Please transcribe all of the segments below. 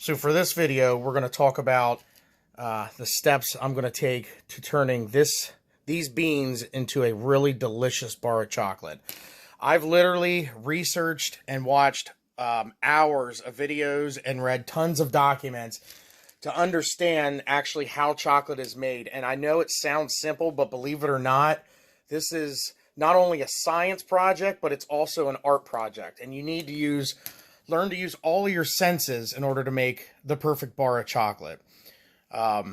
So for this video, we're going to talk about the steps I'm going to take to turning these beans into a really delicious bar of chocolate. I've literally researched and watched hours of videos and read tons of documents to understand actually how chocolate is made. And I know it sounds simple, but believe it or not, this is not only a science project, but it's also an art project. And you need to learn to use all of your senses in order to make the perfect bar of chocolate. I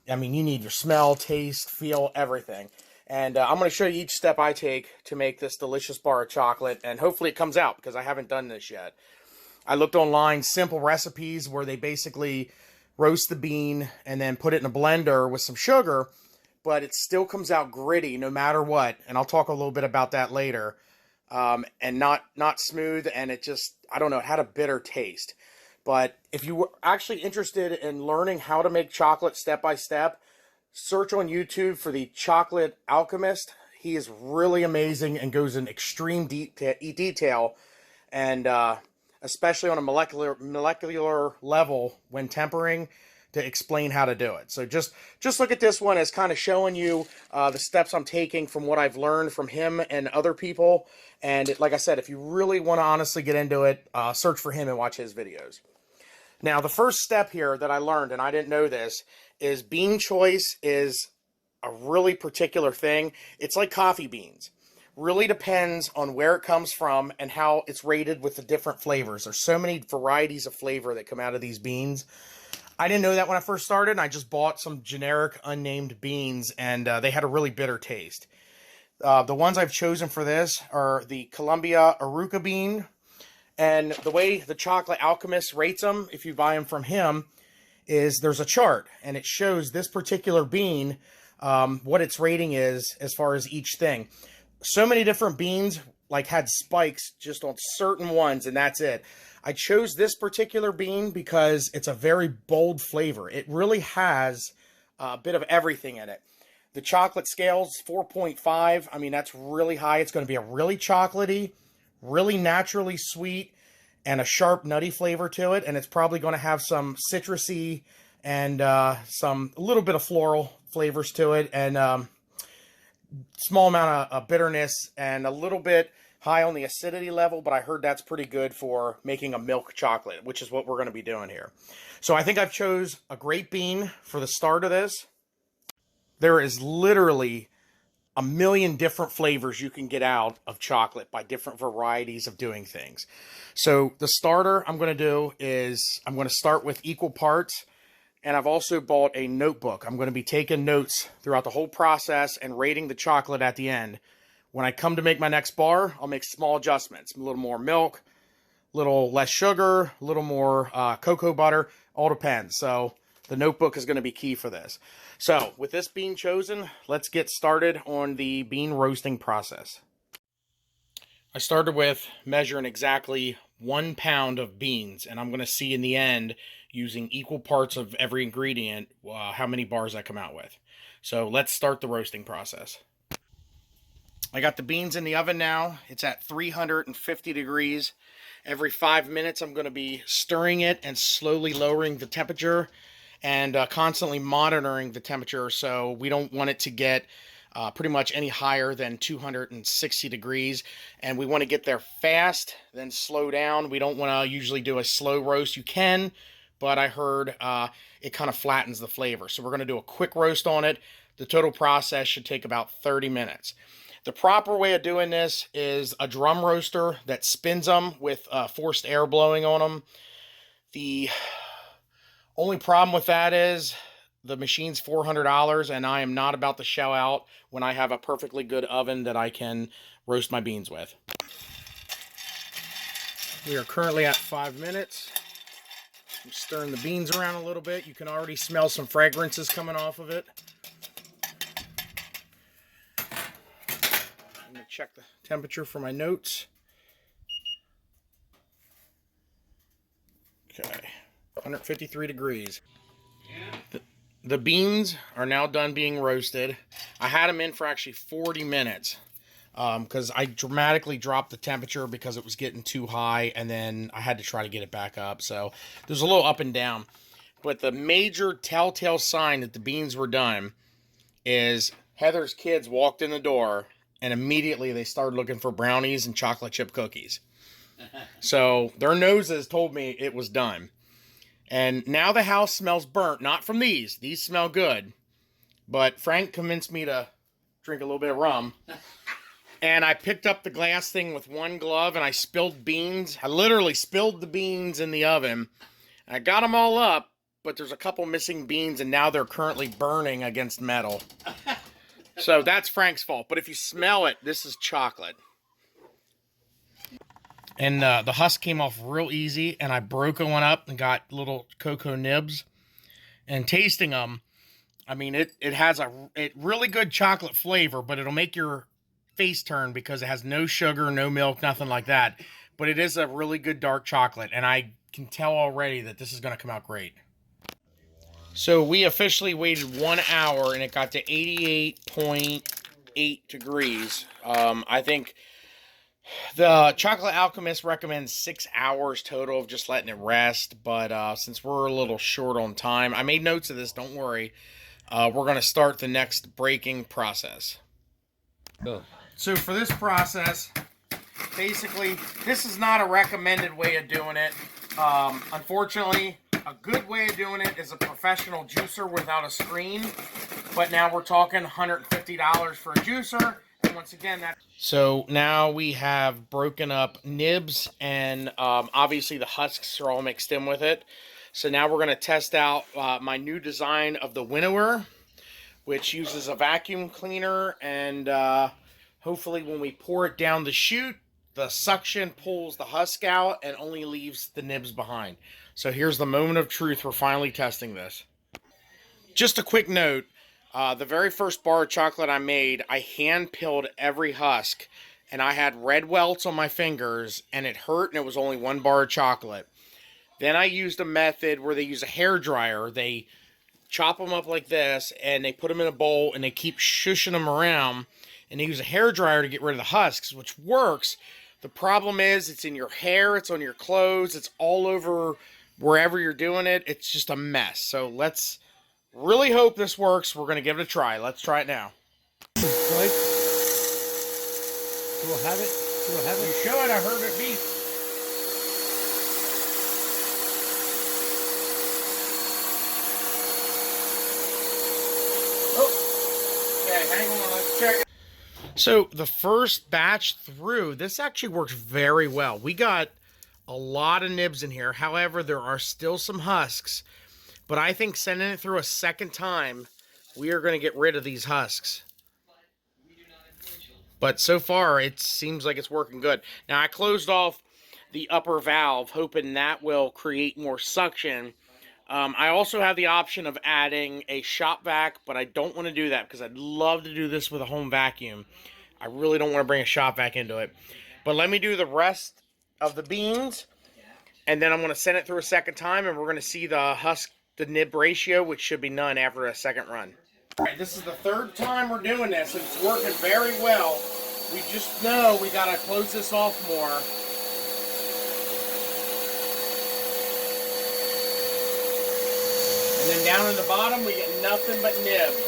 mean, you need your smell, taste, feel, everything. And I'm going to show you each step I take to make this delicious bar of chocolate. And hopefully it comes out because I haven't done this yet. I looked online, simple recipes where they basically roast the bean and then put it in a blender with some sugar, but it still comes out gritty no matter what. And I'll talk a little bit about that later. And not smooth, and it just, I don't know, it had a bitter taste. But if you were actually interested in learning how to make chocolate step by step, search on YouTube for the Chocolate Alchemist. He is really amazing and goes in extreme detail, and especially on a molecular level when tempering, to explain how to do it. So just look at this one as kind of showing you the steps I'm taking from what I've learned from him and other people. And like I said, if you really want to honestly get into it, search for him and watch his videos. Now, the first step here that I learned, and I didn't know this, is bean choice is a really particular thing. It's like coffee beans. Really depends on where it comes from and how it's rated with the different flavors. There's so many varieties of flavor that come out of these beans. I didn't know that when I first started, and I just bought some generic unnamed beans, and they had a really bitter taste. The ones I've chosen for this are the Columbia Aruca bean, and the way the Chocolate Alchemist rates them, if you buy them from him, is there's a chart, and it shows this particular bean, what its rating is as far as each thing. So many different beans had spikes just on certain ones, and that's it. I chose this particular bean because it's a very bold flavor. It really has a bit of everything in it. The chocolate scale's 4.5. I mean, that's really high. It's going to be a really chocolatey, really naturally sweet, and a sharp, nutty flavor to it. And it's probably going to have some citrusy and a little bit of floral flavors to it, and small amount of bitterness, and a little bit high on the acidity level, but I heard that's pretty good for making a milk chocolate, which is what we're going to be doing here. So I think I've chose a great bean for the start of this. There is literally a million different flavors you can get out of chocolate by different varieties of doing things. So the starter I'm going to do is I'm going to start with equal parts, and I've also bought a notebook. I'm going to be taking notes throughout the whole process and rating the chocolate at the end. When I come to make my next bar, I'll make small adjustments. A little more milk, a little less sugar, a little more cocoa butter, all depends. So the notebook is going to be key for this. So with this bean chosen, let's get started on the bean roasting process. I started with measuring exactly 1 pound of beans, and I'm going to see in the end, using equal parts of every ingredient, how many bars I come out with. So let's start the roasting process. I got the beans in the oven now. It's at 350 degrees. Every 5 minutes, I'm going to be stirring it and slowly lowering the temperature, and constantly monitoring the temperature, so we don't want it to get pretty much any higher than 260 degrees. And we want to get there fast, then slow down. We don't want to usually do a slow roast. You can, but I heard it kind of flattens the flavor. So we're going to do a quick roast on it. The total process should take about 30 minutes. The proper way of doing this is a drum roaster that spins them with forced air blowing on them. The only problem with that is the machine's $400, and I am not about to shell out when I have a perfectly good oven that I can roast my beans with. We are currently at 5 minutes. I'm stirring the beans around a little bit. You can already smell some fragrances coming off of it. I'm going to check the temperature for my notes. Okay, 153 degrees. The beans are now done being roasted. I had them in for actually 40 minutes. because I dramatically dropped the temperature because it was getting too high, and then I had to try to get it back up. So there's a little up and down. But the major telltale sign that the beans were done is Heather's kids walked in the door, and immediately they started looking for brownies and chocolate chip cookies. So their noses told me it was done. And now the house smells burnt, not from these. These smell good. But Frank convinced me to drink a little bit of rum. And I picked up the glass thing with one glove, and I spilled beans. I literally spilled the beans in the oven. I got them all up, but there's a couple missing beans, and now they're currently burning against metal. So that's Frank's fault. But if you smell it, this is chocolate. And the husk came off real easy, and I broke one up and got little cocoa nibs. And tasting them, I mean, it has a really good chocolate flavor, but it'll make your face turn because it has no sugar, no milk, nothing like that. But it is a really good dark chocolate, and I can tell already that this is going to come out great. So we officially waited 1 hour, and it got to 88.8 degrees. I think the Chocolate Alchemist recommends 6 hours total of just letting it rest, but since we're a little short on time, I made notes of this, don't worry. We're going to start the next breaking process. Oh. So for this process, basically, this is not a recommended way of doing it. Unfortunately, a good way of doing it is a professional juicer without a screen, but now we're talking $150 for a juicer. Once again, so now we have broken up nibs, and obviously the husks are all mixed in with it. So now we're going to test out my new design of the winnower, which uses a vacuum cleaner, and hopefully when we pour it down the chute, the suction pulls the husk out and only leaves the nibs behind. So here's the moment of truth. We're finally testing this. Just a quick note. The very first bar of chocolate I made, I hand-peeled every husk, and I had red welts on my fingers, and it hurt, and it was only 1 bar of chocolate. Then I used a method where they use a hair dryer. They chop them up like this, and they put them in a bowl, and they keep shushing them around, and they use a hair dryer to get rid of the husks, which works. The problem is it's in your hair, it's on your clothes, it's all over wherever you're doing it. It's just a mess. So let's really hope this works. We're going to give it a try. Let's try it now. Right. We'll have it. We'll have You it. show it. I heard it beep. Oh. Okay, hang on. Let's check it. So the first batch through, this actually works very well. We got a lot of nibs in here. However, there are still some husks. But I think sending it through a second time, we are going to get rid of these husks. But so far, it seems like it's working good. Now, I closed off the upper valve, hoping that will create more suction. I also have the option of adding a shop vac, but I don't want to do that because I'd love to do this with a home vacuum. I really don't want to bring a shop vac into it. But let me do the rest of the beans, and then I'm going to send it through a second time, and we're going to see the nib ratio, which should be none after a second run. All right, this is the third time we're doing this, and it's working very well. We just know we got to close this off more. And then down in the bottom, we get nothing but nibs.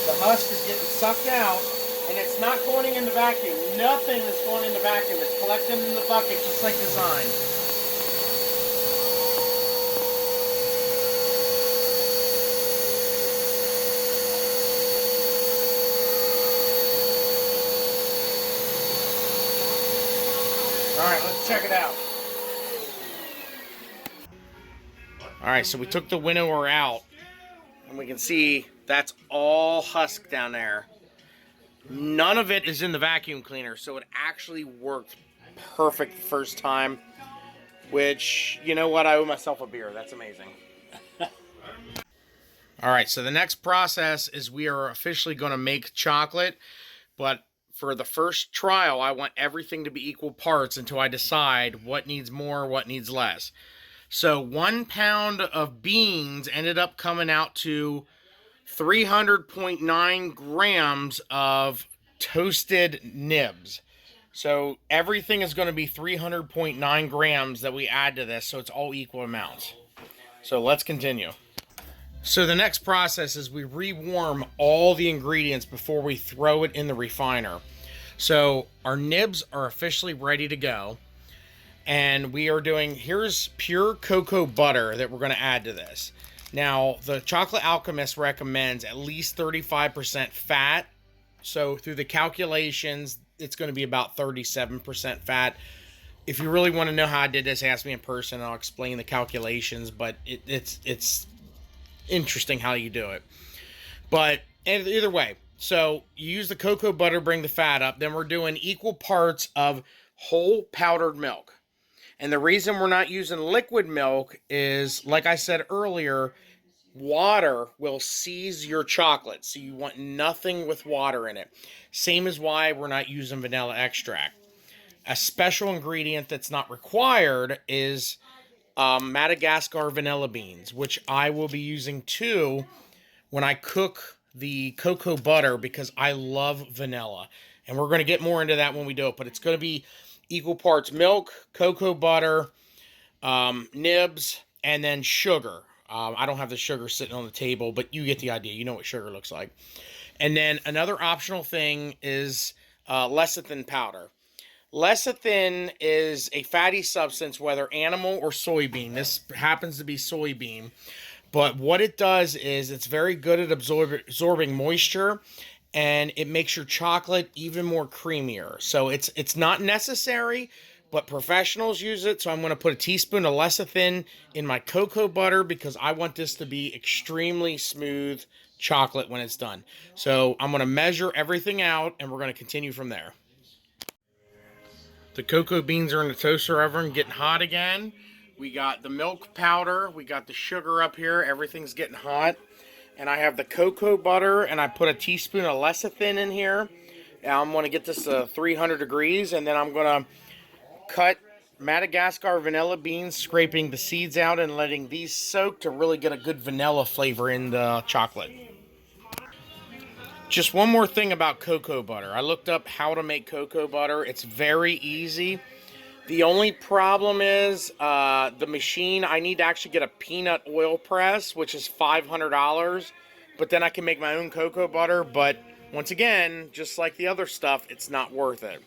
The husk is getting sucked out, and it's not going in the vacuum. Nothing is going in the vacuum. It's collecting in the bucket, just like design. All right, let's check it out. All right, so we took the winnower out, and we can see that's all husk down there. None of it is in the vacuum cleaner, so it actually worked perfect the first time, which, you know what, I owe myself a beer. That's amazing. All right, so the next process is we are officially going to make chocolate, but for the first trial, I want everything to be equal parts until I decide what needs more, what needs less. So 1 pound of beans ended up coming out to 300.9 grams of toasted nibs. So everything is going to be 300.9 grams that we add to this, so it's all equal amounts. So let's continue. So the next process is we rewarm all the ingredients before we throw it in the refiner. So our nibs are officially ready to go. And we are doing, here's pure cocoa butter that we're going to add to this. Now, the Chocolate Alchemist recommends at least 35% fat. So through the calculations, it's going to be about 37% fat. If you really want to know how I did this, ask me in person. I'll explain the calculations, but it's interesting how you do it. But either way, so you use the cocoa butter, bring the fat up. Then we're doing equal parts of whole powdered milk. And the reason we're not using liquid milk is, like I said earlier, water will seize your chocolate. So you want nothing with water in it. Same as why we're not using vanilla extract. A special ingredient that's not required is Madagascar vanilla beans, which I will be using too when I cook the cocoa butter because I love vanilla. And we're going to get more into that when we do it, but it's going to be equal parts milk, cocoa butter, nibs, and then sugar. I don't have the sugar sitting on the table, but you get the idea. You know what sugar looks like. And then another optional thing is lecithin powder. Lecithin is a fatty substance, whether animal or soybean. This happens to be soybean. But what it does is it's very good at absorbing moisture, and it makes your chocolate even more creamier. So it's not necessary, but professionals use it. So I'm going to put a teaspoon of lecithin in my cocoa butter because I want this to be extremely smooth chocolate when it's done. So I'm going to measure everything out, and we're going to continue from there. The cocoa beans are in the toaster oven getting hot again. We got the milk powder. We got the sugar up here. Everything's getting hot. And I have the cocoa butter, and I put a teaspoon of lecithin in here. Now I'm going to get this to 300 degrees, and then I'm going to cut Madagascar vanilla beans, scraping the seeds out and letting these soak to really get a good vanilla flavor in the chocolate. Just one more thing about cocoa butter. I looked up how to make cocoa butter. It's very easy. The only problem is the machine. I need to actually get a peanut oil press, which is $500. But then I can make my own cocoa butter. But once again, just like the other stuff, it's not worth it.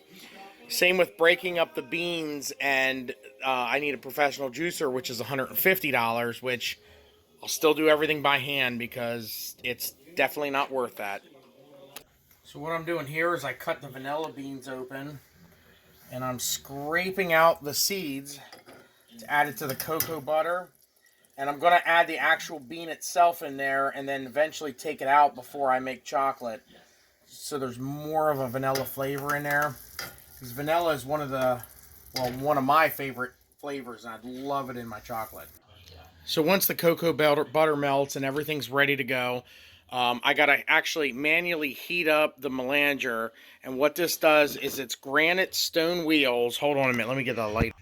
Same with breaking up the beans, and I need a professional juicer, which is $150, which I'll still do everything by hand because it's definitely not worth that. So what I'm doing here is I cut the vanilla beans open, and I'm scraping out the seeds to add it to the cocoa butter. And I'm going to add the actual bean itself in there and then eventually take it out before I make chocolate. So there's more of a vanilla flavor in there. Because vanilla is one of my favorite flavors, and I love it in my chocolate. So once the cocoa butter melts and everything's ready to go, I got to actually manually heat up the melanger. And what this does is it's granite stone wheels. Hold on a minute. Let me get the light.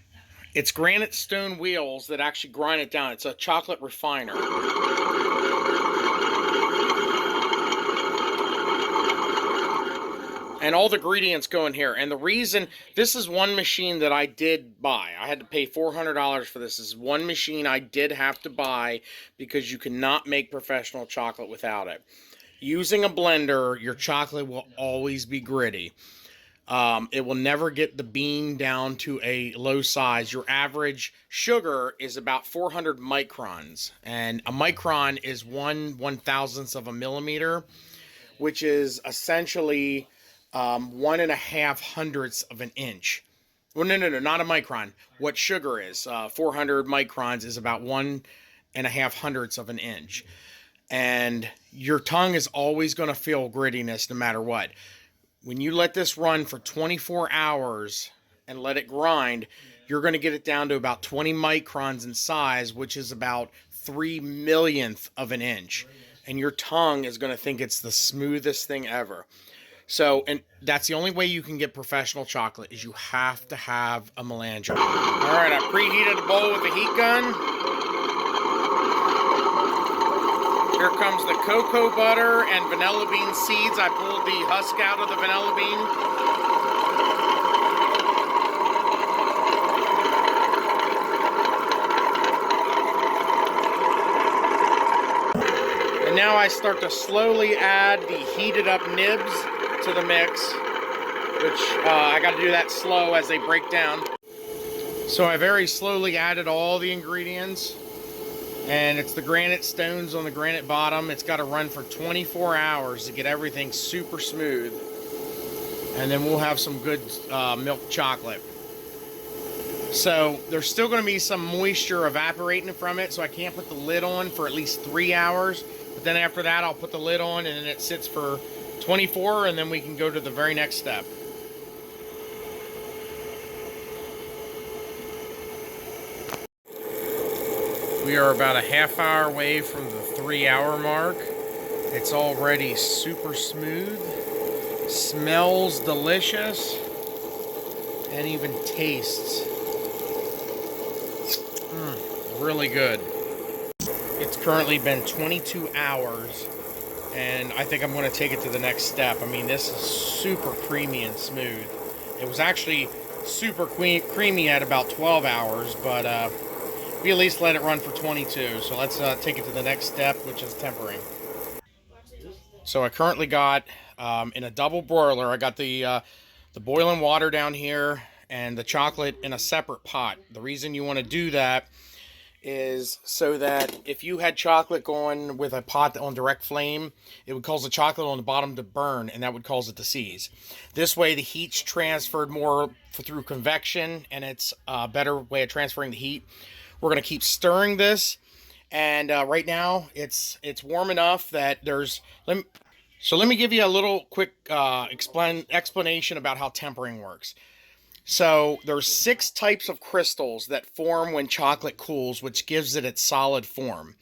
It's granite stone wheels that actually grind it down. It's a chocolate refiner. And all the ingredients go in here. And the reason, this is one machine that I did buy. I had to pay $400 for this. This is one machine I did have to buy because you cannot make professional chocolate without it. Using a blender, your chocolate will always be gritty. It will never get the bean down to a low size. Your average sugar is about 400 microns. And a micron is 1/1000th of a millimeter, which is essentially 1.5 hundredths of an inch. Well, no, not a micron. What sugar is, 400 microns is about 1.5 hundredths of an inch. And your tongue is always going to feel grittiness no matter what. When you let this run for 24 hours and let it grind, you're going to get it down to about 20 microns in size, which is about 3/millionth of an inch. And your tongue is going to think it's the smoothest thing ever. So, and that's the only way you can get professional chocolate is you have to have a melanger. All right, I preheated the bowl with the heat gun. Here comes the cocoa butter and vanilla bean seeds. I pulled the husk out of the vanilla bean. And now I start to slowly add the heated up nibs to the mix, which I got to do that slow as they break down. So I very slowly added all the ingredients, and it's the granite stones on the granite bottom. It's got to run for 24 hours to get everything super smooth, and then we'll have some good milk chocolate. So there's still going to be some moisture evaporating from it, so I can't put the lid on for at least 3 hours. But then after that, I'll put the lid on, and then it sits for 24, and then we can go to the very next step. We are about a half hour away from the 3 hour mark. It's already super smooth, smells delicious, and even tastes really good. It's currently been 22 hours, and I think I'm going to take it to the next step. I mean, this is super creamy and smooth. It was actually super creamy at about 12 hours, but we at least let it run for 22. So let's take it to the next step, which is tempering. So I currently got, in a double broiler, I got the boiling water down here and the chocolate in a separate pot. The reason you want to do that is so that if you had chocolate going with a pot on direct flame, it would cause the chocolate on the bottom to burn, and that would cause it to seize. This way the heat's transferred more through convection, and it's a better way of transferring the heat. We're going to keep stirring this, and right now it's warm enough that there's... So let me give you a little quick explanation about how tempering works. So there's 6 types of crystals that form when chocolate cools, which gives it its solid form.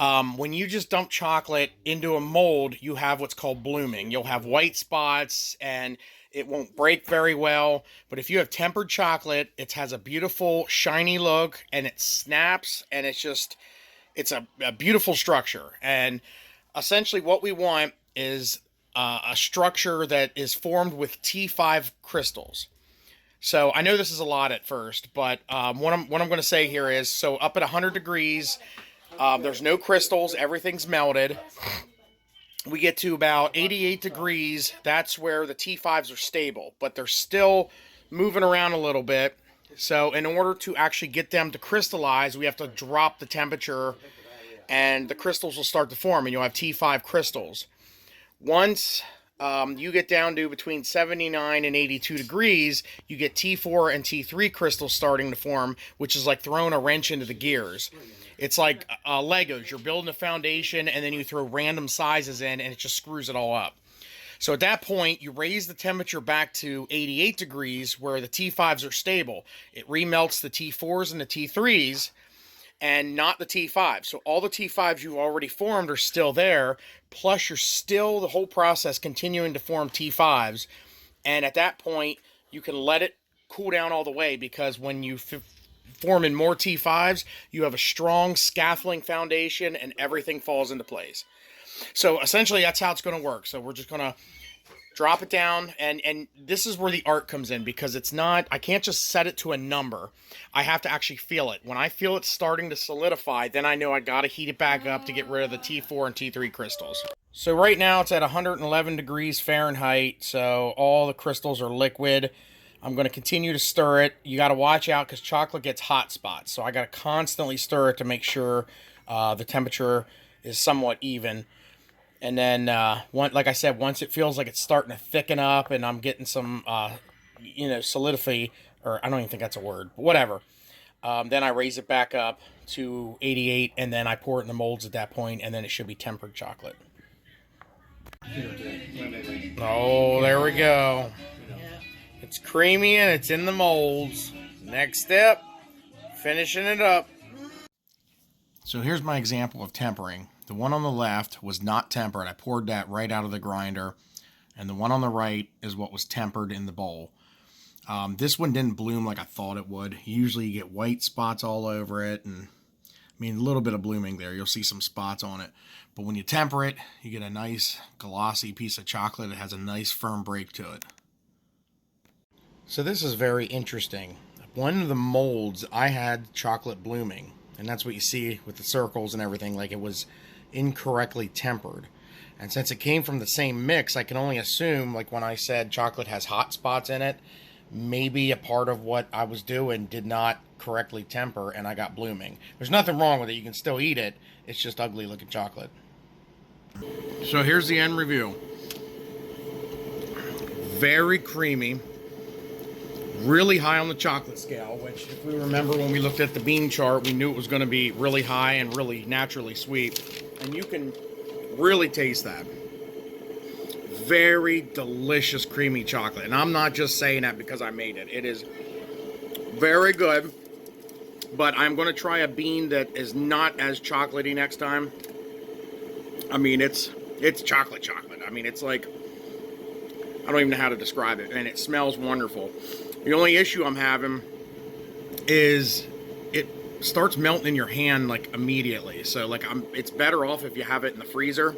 When you just dump chocolate into a mold, you have what's called blooming. You'll have white spots, and it won't break very well. But if you have tempered chocolate, it has a beautiful shiny look, and it snaps, and it's a beautiful structure. And essentially what we want is a structure that is formed with T5 crystals. So I know this is a lot at first, but what I'm going to say here is, so up at 100 degrees, there's no crystals, everything's melted. We get to about 88 degrees, that's where the T5s are stable, but they're still moving around a little bit. So in order to actually get them to crystallize, we have to drop the temperature, and the crystals will start to form, and you'll have T5 crystals. Once you get down to between 79 and 82 degrees, you get T4 and T3 crystals starting to form, which is like throwing a wrench into the gears. It's like Legos. You're building a foundation, and then you throw random sizes in, and it just screws it all up. So at that point, you raise the temperature back to 88 degrees, where the T5s are stable. It remelts the T4s and the T3s, and not the T5. So all the T5s you've already formed are still there, plus you're still, the whole process, continuing to form T5s. And at that point, you can let it cool down all the way, because when you form in more T5s, you have a strong scaffolding foundation, and everything falls into place. So essentially, that's how it's going to work. So we're just going to drop it down, and this is where the art comes in, because it's not, I can't just set it to a number. I have to actually feel it. When I feel it starting to solidify, then I know I got to heat it back up to get rid of the T4 and T3 crystals. So right now it's at 111 degrees Fahrenheit, so all the crystals are liquid. I'm going to continue to stir it. You got to watch out, because chocolate gets hot spots, so I got to constantly stir it to make sure the temperature is somewhat even. And then, like I said, once it feels like it's starting to thicken up and I'm getting some, solidify, or I don't even think that's a word, but whatever. Then I raise it back up to 88, and then I pour it in the molds at that point, and then it should be tempered chocolate. Oh, there we go. It's creamy and it's in the molds. Next step, finishing it up. So here's my example of tempering. The one on the left was not tempered. I poured that right out of the grinder. And the one on the right is what was tempered in the bowl. This one didn't bloom like I thought it would. Usually you get white spots all over it. And mean, a little bit of blooming there. You'll see some spots on it. But when you temper it, you get a nice glossy piece of chocolate. It has a nice firm break to it. So this is very interesting. One of the molds, I had chocolate blooming. And that's what you see with the circles and everything. Like it was incorrectly tempered. And since it came from the same mix, I can only assume, like when I said chocolate has hot spots in it, maybe a part of what I was doing did not correctly temper and I got blooming. There's nothing wrong with it. You can still eat it. It's just ugly looking chocolate. So here's the end review. Very creamy. Really high on the chocolate scale, which if we remember when we looked at the bean chart, we knew it was going to be really high and really naturally sweet. And you can really taste that. Very delicious creamy chocolate. And I'm not just saying that because I made it. It is very good. But I'm going to try a bean that is not as chocolatey next time. I mean, it's chocolate. I mean, it's like, I don't even know how to describe it. And it smells wonderful. The only issue I'm having is it starts melting in your hand like immediately. So like it's better off if you have it in the freezer.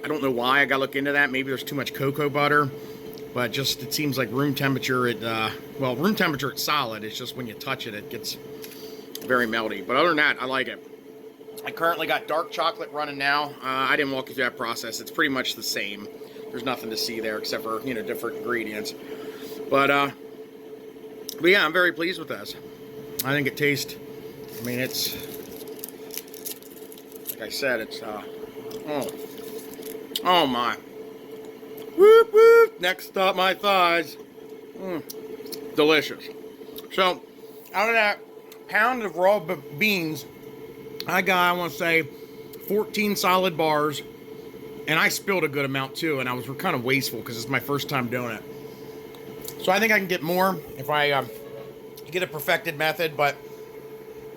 I don't know why. I gotta look into that. Maybe there's too much cocoa butter, but just it seems like room temperature. Well, room temperature it's solid. It's just when you touch it, it gets very melty. But other than that, I like it. I currently got dark chocolate running now. I didn't walk you through that process. It's pretty much the same. There's nothing to see there except for different ingredients. But yeah, I'm very pleased with this. I think it tastes, I mean, it's, like I said, it's, oh my. Whoop, whoop, next up my thighs. Delicious. So, out of that pound of raw beans, I got, I want to say, 14 solid bars. And I spilled a good amount too, and I was kind of wasteful because it's my first time doing it. So I think I can get more if I get a perfected method, but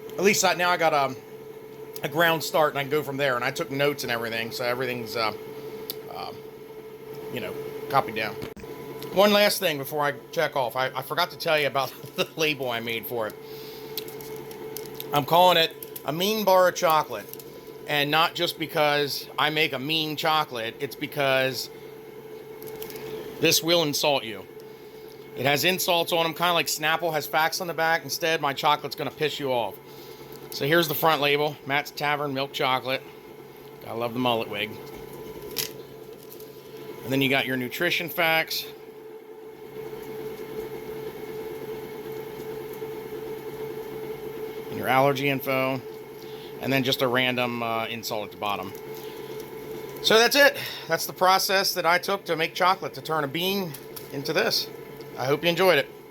at least now I got a ground start and I can go from there. And I took notes and everything, so everything's copied down. One last thing before I check off. I forgot to tell you about the label I made for it. I'm calling it a mean bar of chocolate. And not just because I make a mean chocolate, it's because this will insult you. It has insults on them, kind of like Snapple has facts on the back. Instead, my chocolate's going to piss you off. So here's the front label. Matt's Tavern Milk Chocolate. I love the mullet wig. And then you got your nutrition facts. And your allergy info. And then just a random insult at the bottom. So that's it. That's the process that I took to make chocolate, to turn a bean into this. I hope you enjoyed it.